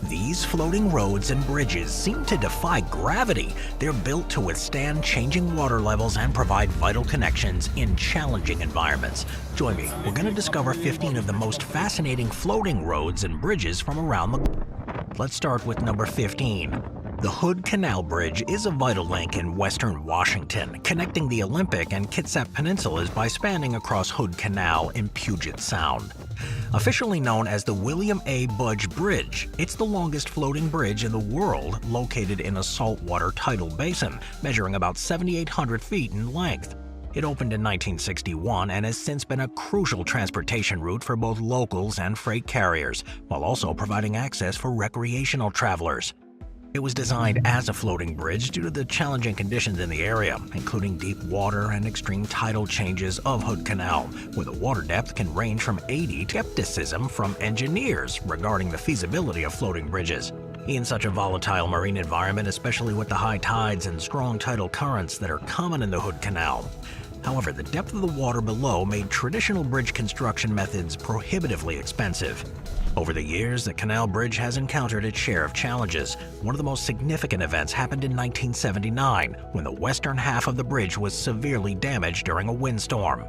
These floating roads and bridges seem to defy gravity. They're built to withstand changing water levels and provide vital connections in challenging environments. Join me, we're going to discover 15 of the most fascinating floating roads and bridges from around the globe. Let's start with number 15. The Hood Canal Bridge is a vital link in western Washington, connecting the Olympic and Kitsap Peninsulas by spanning across Hood Canal in Puget Sound. Officially known as the William A. Budge Bridge, it's the longest floating bridge in the world located in a saltwater tidal basin, measuring about 7,800 feet in length. It opened in 1961 and has since been a crucial transportation route for both locals and freight carriers, while also providing access for recreational travelers. It was designed as a floating bridge due to the challenging conditions in the area, including deep water and extreme tidal changes of Hood Canal, where the water depth can range from 80 to skepticism from engineers regarding the feasibility of floating bridges. In such a volatile marine environment, especially with the high tides and strong tidal currents that are common in the Hood Canal. However, the depth of the water below made traditional bridge construction methods prohibitively expensive. Over the years, the canal bridge has encountered its share of challenges. One of the most significant events happened in 1979, when the western half of the bridge was severely damaged during a windstorm.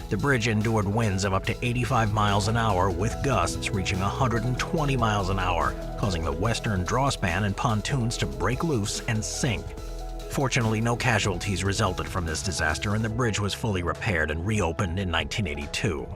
The bridge endured winds of up to 85 miles an hour with gusts reaching 120 miles an hour, causing the western drawspan and pontoons to break loose and sink. Fortunately, no casualties resulted from this disaster, and the bridge was fully repaired and reopened in 1982.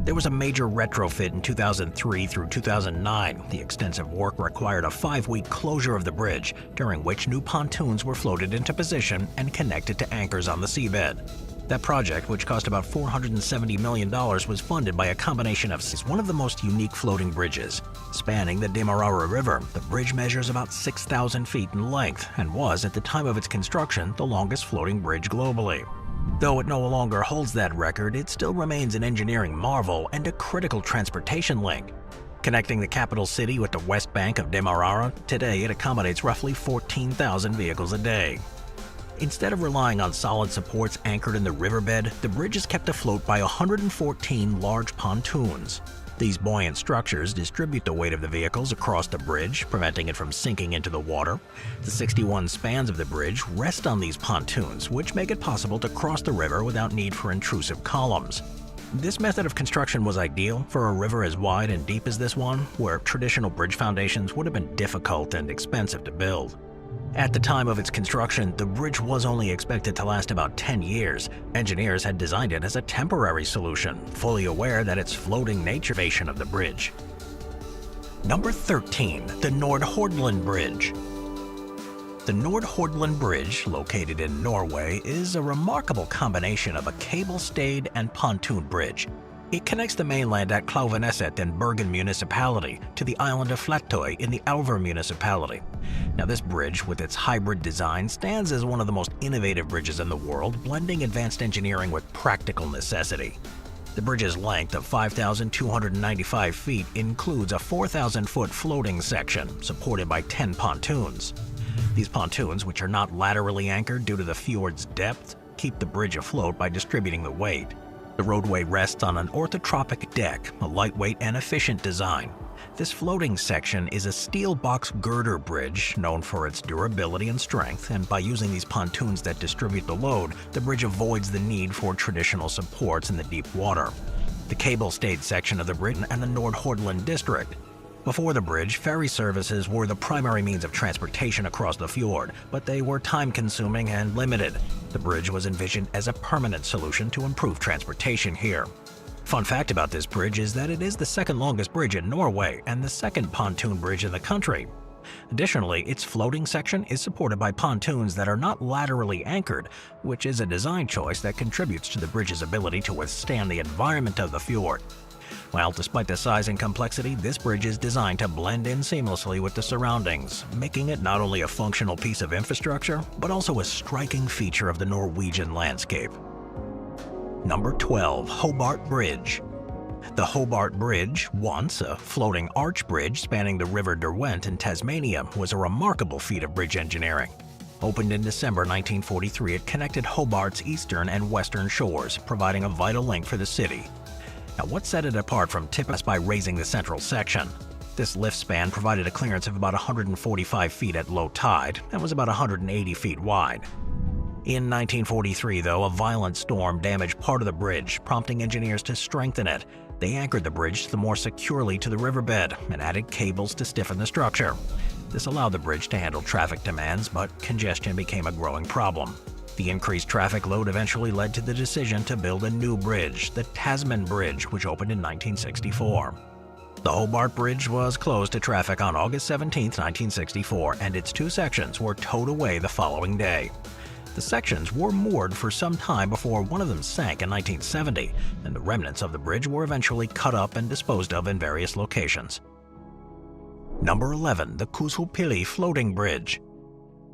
There was a major retrofit in 2003 through 2009. The extensive work required a 5-week closure of the bridge, during which new pontoons were floated into position and connected to anchors on the seabed. That project, which cost about $470 million, was funded by a combination of one of the most unique floating bridges. Spanning the Demerara River, the bridge measures about 6,000 feet in length and was, at the time of its construction, the longest floating bridge globally. Though it no longer holds that record, it still remains an engineering marvel and a critical transportation link. Connecting the capital city with the west bank of Demerara, today it accommodates roughly 14,000 vehicles a day. Instead of relying on solid supports anchored in the riverbed, the bridge is kept afloat by 114 large pontoons. These buoyant structures distribute the weight of the vehicles across the bridge, preventing it from sinking into the water. The 61 spans of the bridge rest on these pontoons, which make it possible to cross the river without need for intrusive columns. This method of construction was ideal for a river as wide and deep as this one, where traditional bridge foundations would have been difficult and expensive to build. At the time of its construction, the bridge was only expected to last about 10 years. Engineers had designed it as a temporary solution, fully aware that its floating nature of the bridge. Number 13. The Nordhordland Bridge. The Nordhordland Bridge, located in Norway, is a remarkable combination of a cable-stayed and pontoon bridge. It connects the mainland at Klauvaneset in Bergen Municipality to the island of Flatøy in the Alver Municipality. Now, this bridge, with its hybrid design, stands as one of the most innovative bridges in the world, blending advanced engineering with practical necessity. The bridge's length of 5,295 feet includes a 4,000-foot floating section supported by 10 pontoons. These pontoons, which are not laterally anchored due to the fjord's depth, keep the bridge afloat by distributing the weight. The roadway rests on an orthotropic deck, a lightweight and efficient design. This floating section is a steel box girder bridge known for its durability and strength, and by using these pontoons that distribute the load, the bridge avoids the need for traditional supports in the deep water. The cable-stayed section of the bridge and the Nordhordland district. Before the bridge, ferry services were the primary means of transportation across the fjord, but they were time-consuming and limited. The bridge was envisioned as a permanent solution to improve transportation here. Fun fact about this bridge is that it is the second longest bridge in Norway and the second pontoon bridge in the country. Additionally, its floating section is supported by pontoons that are not laterally anchored, which is a design choice that contributes to the bridge's ability to withstand the environment of the fjord. Well, despite the size and complexity, this bridge is designed to blend in seamlessly with the surroundings, making it not only a functional piece of infrastructure, but also a striking feature of the Norwegian landscape. Number 12. Hobart Bridge. The Hobart Bridge, once a floating arch bridge spanning the River Derwent in Tasmania, was a remarkable feat of bridge engineering. Opened in December 1943, it connected Hobart's eastern and western shores, providing a vital link for the city. Now, what set it apart from typical by raising the central section? This lift span provided a clearance of about 145 feet at low tide and was about 180 feet wide. In 1943, though, a violent storm damaged part of the bridge, prompting engineers to strengthen it. They anchored the bridge more securely to the riverbed and added cables to stiffen the structure. This allowed the bridge to handle traffic demands, but congestion became a growing problem. The increased traffic load eventually led to the decision to build a new bridge, the Tasman Bridge, which opened in 1964. The Hobart Bridge was closed to traffic on August 17, 1964, and its two sections were towed away the following day. The sections were moored for some time before one of them sank in 1970, and the remnants of the bridge were eventually cut up and disposed of in various locations. Number 11. The Kusupili Floating Bridge.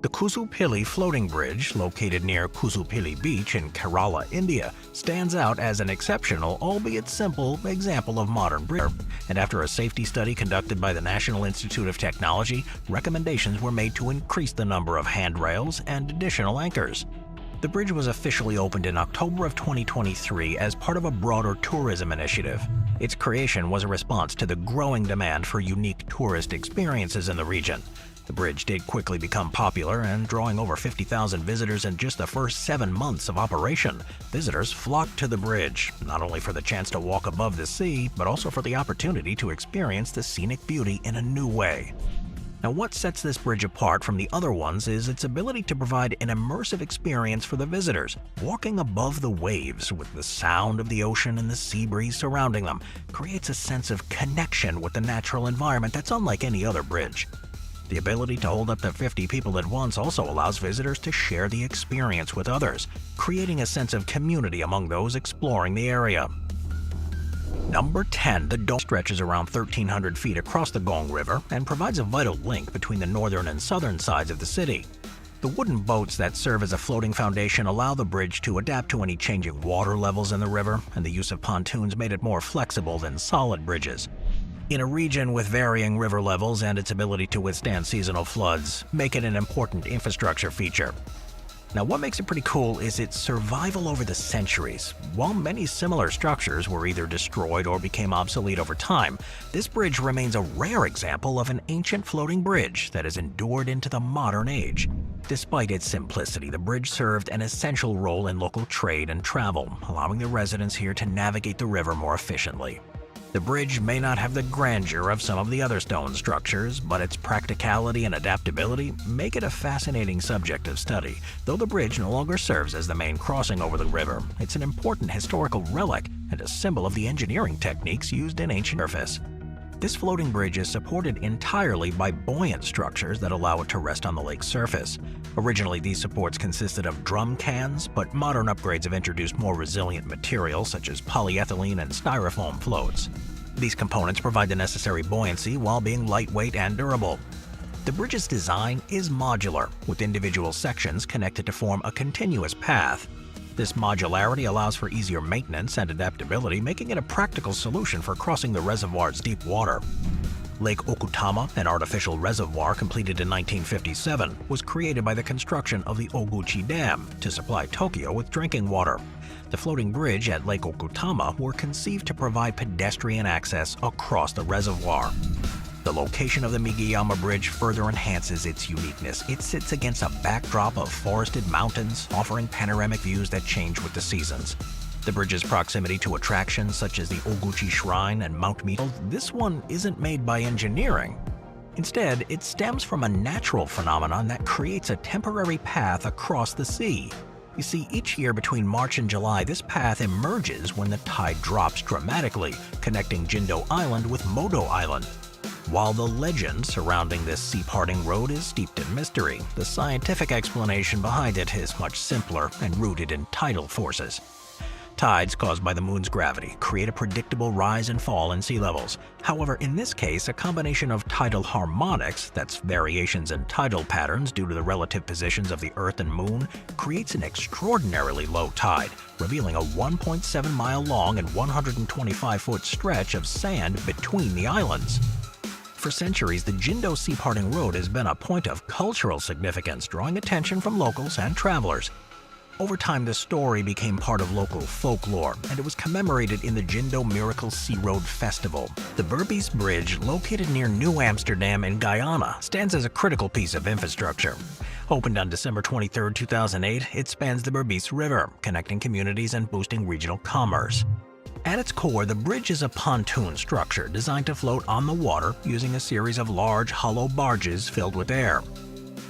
The Kusupili Floating Bridge, located near Kusupili Beach in Kerala, India, stands out as an exceptional, albeit simple, example of modern bridge. And after a safety study conducted by the National Institute of Technology, recommendations were made to increase the number of handrails and additional anchors. The bridge was officially opened in October of 2023 as part of a broader tourism initiative. Its creation was a response to the growing demand for unique tourist experiences in the region. The bridge did quickly become popular, and drawing over 50,000 visitors in just the first 7 months of operation. Visitors flocked to the bridge, not only for the chance to walk above the sea, but also for the opportunity to experience the scenic beauty in a new way. Now, what sets this bridge apart from the other ones is its ability to provide an immersive experience for the visitors. Walking above the waves with the sound of the ocean and the sea breeze surrounding them creates a sense of connection with the natural environment that's unlike any other bridge. The ability to hold up to 50 people at once also allows visitors to share the experience with others, creating a sense of community among those exploring the area. Number 10. The Gong stretches around 1,300 feet across the Gong River and provides a vital link between the northern and southern sides of the city. The wooden boats that serve as a floating foundation allow the bridge to adapt to any changing water levels in the river, and the use of pontoons made it more flexible than solid bridges. In a region with varying river levels and its ability to withstand seasonal floods, make it an important infrastructure feature. Now, what makes it pretty cool is its survival over the centuries. While many similar structures were either destroyed or became obsolete over time, this bridge remains a rare example of an ancient floating bridge that has endured into the modern age. Despite its simplicity, the bridge served an essential role in local trade and travel, allowing the residents here to navigate the river more efficiently. The bridge may not have the grandeur of some of the other stone structures, but its practicality and adaptability make it a fascinating subject of study. Though the bridge no longer serves as the main crossing over the river, it's an important historical relic and a symbol of the engineering techniques used in ancient surface. This floating bridge is supported entirely by buoyant structures that allow it to rest on the lake's surface. Originally, these supports consisted of drum cans, but modern upgrades have introduced more resilient materials such as polyethylene and styrofoam floats. These components provide the necessary buoyancy while being lightweight and durable. The bridge's design is modular, with individual sections connected to form a continuous path. This modularity allows for easier maintenance and adaptability, making it a practical solution for crossing the reservoir's deep water. Lake Okutama, an artificial reservoir completed in 1957, was created by the construction of the Oguchi Dam to supply Tokyo with drinking water. The floating bridge at Lake Okutama were conceived to provide pedestrian access across the reservoir. The location of the Migiyama Bridge further enhances its uniqueness. It sits against a backdrop of forested mountains, offering panoramic views that change with the seasons. The bridge's proximity to attractions such as the Oguchi Shrine and Mount Mito, this one isn't made by engineering. Instead, it stems from a natural phenomenon that creates a temporary path across the sea. You see, each year between March and July, this path emerges when the tide drops dramatically, connecting Jindo Island with Modo Island. While the legend surrounding this sea-parting road is steeped in mystery, the scientific explanation behind it is much simpler and rooted in tidal forces. Tides caused by the moon's gravity create a predictable rise and fall in sea levels. However, in this case, a combination of tidal harmonics, that's variations in tidal patterns due to the relative positions of the Earth and Moon, creates an extraordinarily low tide, revealing a 1.7-mile long and 125-foot stretch of sand between the islands. For centuries, the Jindo Sea-Parting Road has been a point of cultural significance, drawing attention from locals and travelers. Over time, the story became part of local folklore, and it was commemorated in the Jindo Miracle Sea Road Festival. The Berbice Bridge, located near New Amsterdam in Guyana, stands as a critical piece of infrastructure. Opened on December 23, 2008, it spans the Berbice River, connecting communities and boosting regional commerce. At its core, the bridge is a pontoon structure designed to float on the water using a series of large, hollow barges filled with air.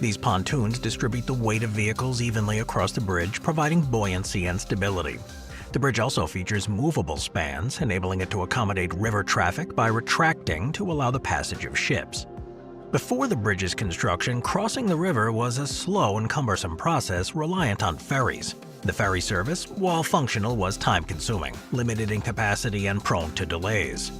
These pontoons distribute the weight of vehicles evenly across the bridge, providing buoyancy and stability. The bridge also features movable spans, enabling it to accommodate river traffic by retracting to allow the passage of ships. Before the bridge's construction, crossing the river was a slow and cumbersome process reliant on ferries. The ferry service, while functional, was time-consuming, limited in capacity, and prone to delays.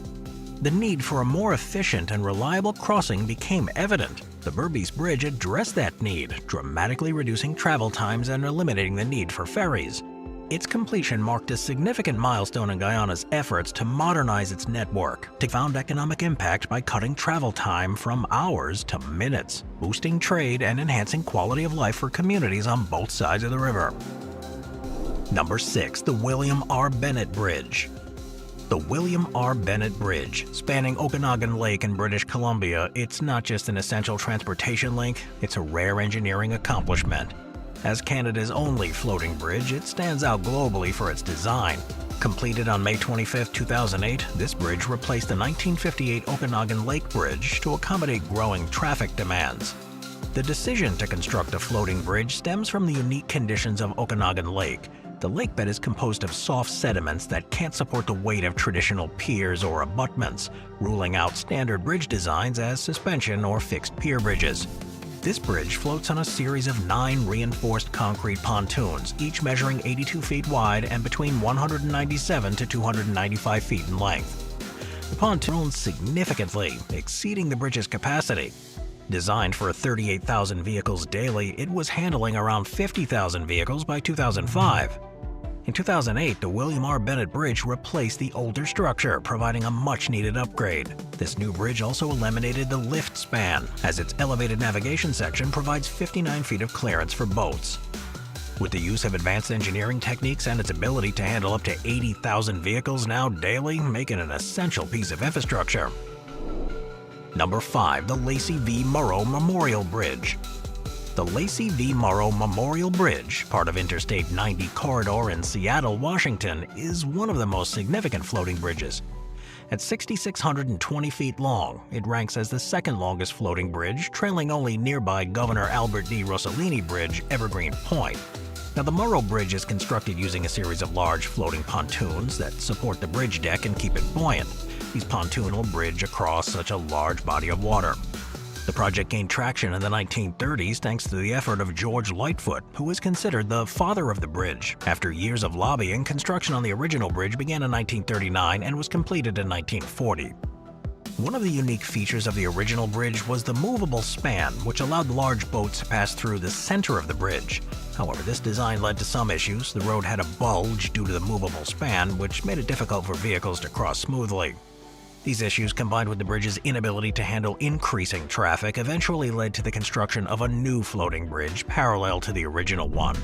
The need for a more efficient and reliable crossing became evident. The Berbice Bridge addressed that need, dramatically reducing travel times and eliminating the need for ferries. Its completion marked a significant milestone in Guyana's efforts to modernize its network, to found economic impact by cutting travel time from hours to minutes, boosting trade and enhancing quality of life for communities on both sides of the river. Number 6. The William R. Bennett Bridge. The William R. Bennett Bridge, spanning Okanagan Lake in British Columbia, it's not just an essential transportation link, it's a rare engineering accomplishment. As Canada's only floating bridge, it stands out globally for its design. Completed on May 25, 2008, this bridge replaced the 1958 Okanagan Lake Bridge to accommodate growing traffic demands. The decision to construct a floating bridge stems from the unique conditions of Okanagan Lake. The lakebed is composed of soft sediments that can't support the weight of traditional piers or abutments, ruling out standard bridge designs as suspension or fixed pier bridges. This bridge floats on a series of 9 reinforced concrete pontoons, each measuring 82 feet wide and between 197 to 295 feet in length. The pontoons significantly, exceeding the bridge's capacity. Designed for 38,000 vehicles daily, it was handling around 50,000 vehicles by 2005. In 2008, the William R. Bennett Bridge replaced the older structure, providing a much-needed upgrade. This new bridge also eliminated the lift span, as its elevated navigation section provides 59 feet of clearance for boats. With the use of advanced engineering techniques and its ability to handle up to 80,000 vehicles now daily, making it an essential piece of infrastructure. Number 5. The Lacey V. Murrow Memorial Bridge. The Lacey V. Murrow Memorial Bridge, part of Interstate 90 corridor in Seattle, Washington, is one of the most significant floating bridges. At 6,620 feet long, it ranks as the second longest floating bridge, trailing only nearby Governor Albert D. Rossellini Bridge, Evergreen Point. Now, the Murrow Bridge is constructed using a series of large floating pontoons that support the bridge deck and keep it buoyant. These pontoons will bridge across such a large body of water. The project gained traction in the 1930s thanks to the effort of George Lightfoot, who is considered the father of the bridge. After years of lobbying, construction on the original bridge began in 1939 and was completed in 1940. One of the unique features of the original bridge was the movable span, which allowed large boats to pass through the center of the bridge. However, this design led to some issues. The road had a bulge due to the movable span, which made it difficult for vehicles to cross smoothly. These issues, combined with the bridge's inability to handle increasing traffic, eventually led to the construction of a new floating bridge parallel to the original one.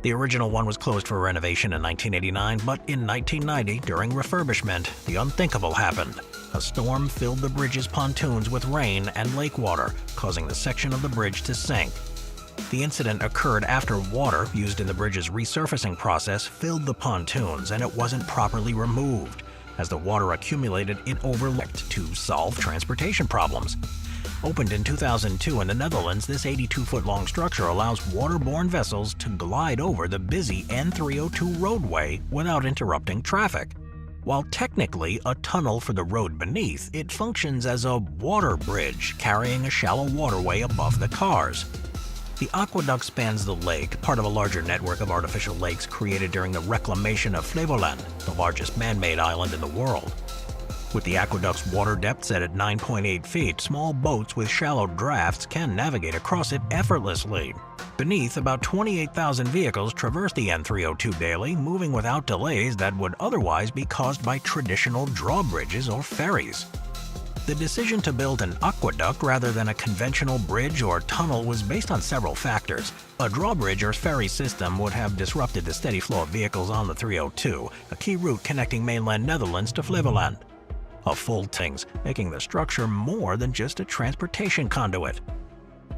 The original one was closed for renovation in 1989, but in 1990, during refurbishment, the unthinkable happened. A storm filled the bridge's pontoons with rain and lake water, causing the section of the bridge to sink. The incident occurred after water used in the bridge's resurfacing process filled the pontoons and it wasn't properly removed. As the water accumulated, it overlooked to solve transportation problems. Opened in 2002 in the Netherlands, this 82-foot-long structure allows waterborne vessels to glide over the busy N302 roadway without interrupting traffic. While technically a tunnel for the road beneath, it functions as a water bridge, carrying a shallow waterway above the cars. The aqueduct spans the lake, part of a larger network of artificial lakes created during the reclamation of Flevoland, the largest man-made island in the world. With the aqueduct's water depth set at 9.8 feet, small boats with shallow drafts can navigate across it effortlessly. Beneath, about 28,000 vehicles traverse the N302 daily, moving without delays that would otherwise be caused by traditional drawbridges or ferries. The decision to build an aqueduct rather than a conventional bridge or tunnel was based on several factors. A drawbridge or ferry system would have disrupted the steady flow of vehicles on the 302, a key route connecting mainland Netherlands to Flevoland. A full things, making the structure more than just a transportation conduit.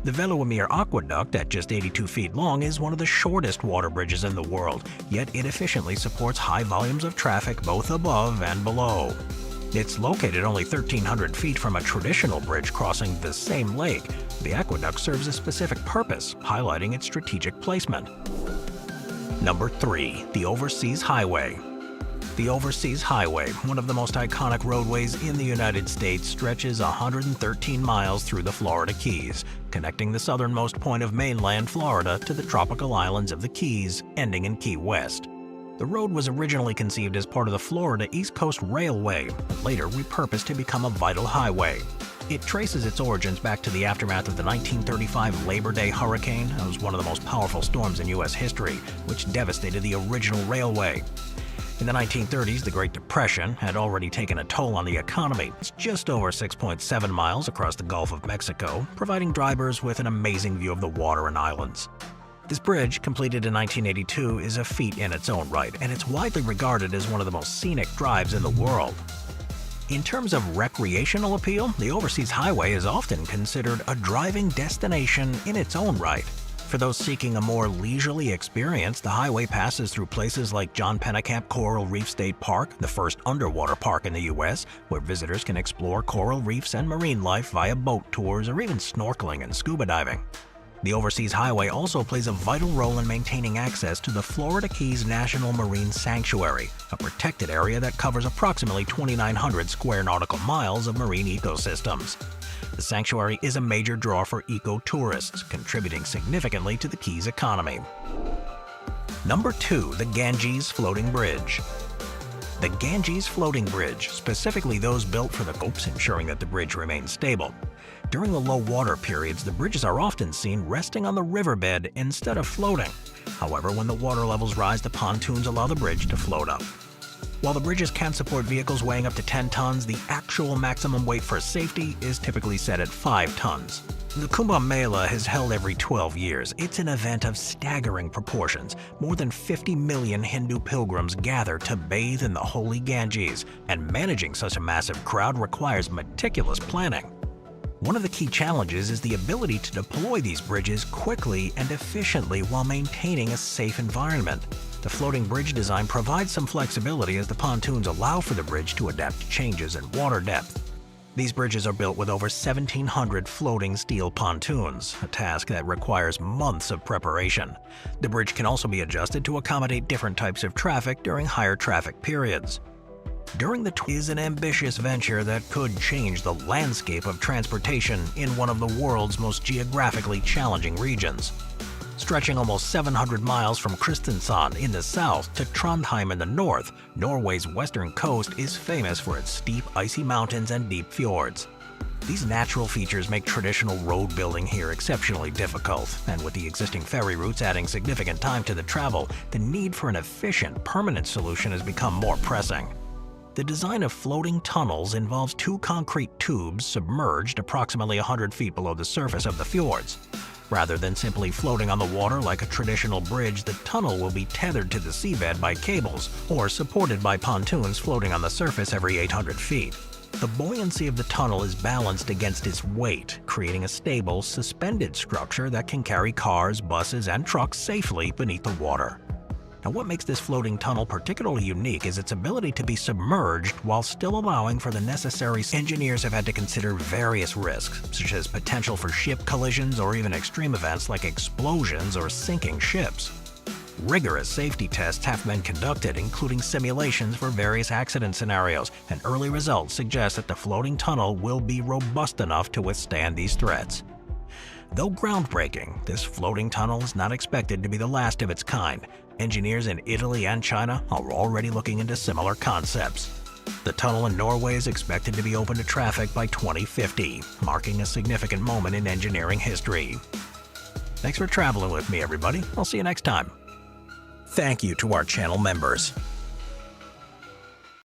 The Veluwemeer Aqueduct, at just 82 feet long, is one of the shortest water bridges in the world, yet it efficiently supports high volumes of traffic both above and below. It's located only 1,300 feet from a traditional bridge crossing the same lake. The aqueduct serves a specific purpose, highlighting its strategic placement. Number 3. The Overseas Highway. The Overseas Highway, one of the most iconic roadways in the United States, stretches 113 miles through the Florida Keys, connecting the southernmost point of mainland Florida to the tropical islands of the Keys, ending in Key West. The road was originally conceived as part of the Florida East Coast Railway, but later repurposed to become a vital highway. It traces its origins back to the aftermath of the 1935 Labor Day hurricane. It was one of the most powerful storms in U.S. history, which devastated the original railway. In the 1930s, the Great Depression had already taken a toll on the economy. It's just over 6.7 miles across the Gulf of Mexico, providing drivers with an amazing view of the water and islands. This bridge, completed in 1982, is a feat in its own right, and it's widely regarded as one of the most scenic drives in the world. In terms of recreational appeal, the Overseas Highway is often considered a driving destination in its own right. For those seeking a more leisurely experience, the highway passes through places like John Pennekamp Coral Reef State Park, the first underwater park in the U.S., where visitors can explore coral reefs and marine life via boat tours or even snorkeling and scuba diving. The Overseas Highway also plays a vital role in maintaining access to the Florida Keys National Marine Sanctuary, a protected area that covers approximately 2,900 square nautical miles of marine ecosystems. The sanctuary is a major draw for eco-tourists, contributing significantly to the Keys economy. Number 2. The Ganges Floating Bridge. The Ganges Floating Bridge, specifically those built for the ropes, ensuring that the bridge remains stable. During the low water periods, the bridges are often seen resting on the riverbed instead of floating. However, when the water levels rise, the pontoons allow the bridge to float up. While the bridges can support vehicles weighing up to 10 tons, the actual maximum weight for safety is typically set at 5 tons. The Kumbh Mela is held every 12 years. It's an event of staggering proportions. More than 50 million Hindu pilgrims gather to bathe in the holy Ganges, and managing such a massive crowd requires meticulous planning. One of the key challenges is the ability to deploy these bridges quickly and efficiently while maintaining a safe environment. The floating bridge design provides some flexibility as the pontoons allow for the bridge to adapt to changes in water depth. These bridges are built with over 1,700 floating steel pontoons, a task that requires months of preparation. The bridge can also be adjusted to accommodate different types of traffic during higher traffic periods. During the is an ambitious venture that could change the landscape of transportation in one of the world's most geographically challenging regions. Stretching almost 700 miles from Kristiansand in the south to Trondheim in the north, Norway's western coast is famous for its steep, icy mountains and deep fjords. These natural features make traditional road building here exceptionally difficult, and with the existing ferry routes adding significant time to the travel, the need for an efficient, permanent solution has become more pressing. The design of floating tunnels involves 2 concrete tubes submerged approximately 100 feet below the surface of the fjords. Rather than simply floating on the water like a traditional bridge, the tunnel will be tethered to the seabed by cables or supported by pontoons floating on the surface every 800 feet. The buoyancy of the tunnel is balanced against its weight, creating a stable, suspended structure that can carry cars, buses, and trucks safely beneath the water. Now, what makes this floating tunnel particularly unique is its ability to be submerged while still allowing for the necessary. Engineers have had to consider various risks, such as potential for ship collisions or even extreme events like explosions or sinking ships. Rigorous safety tests have been conducted, including simulations for various accident scenarios, and early results suggest that the floating tunnel will be robust enough to withstand these threats. Though groundbreaking, this floating tunnel is not expected to be the last of its kind. Engineers in Italy and China are already looking into similar concepts. The tunnel in Norway is expected to be open to traffic by 2050, marking a significant moment in engineering history. Thanks for traveling with me, everybody. I'll see you next time. Thank you to our channel members.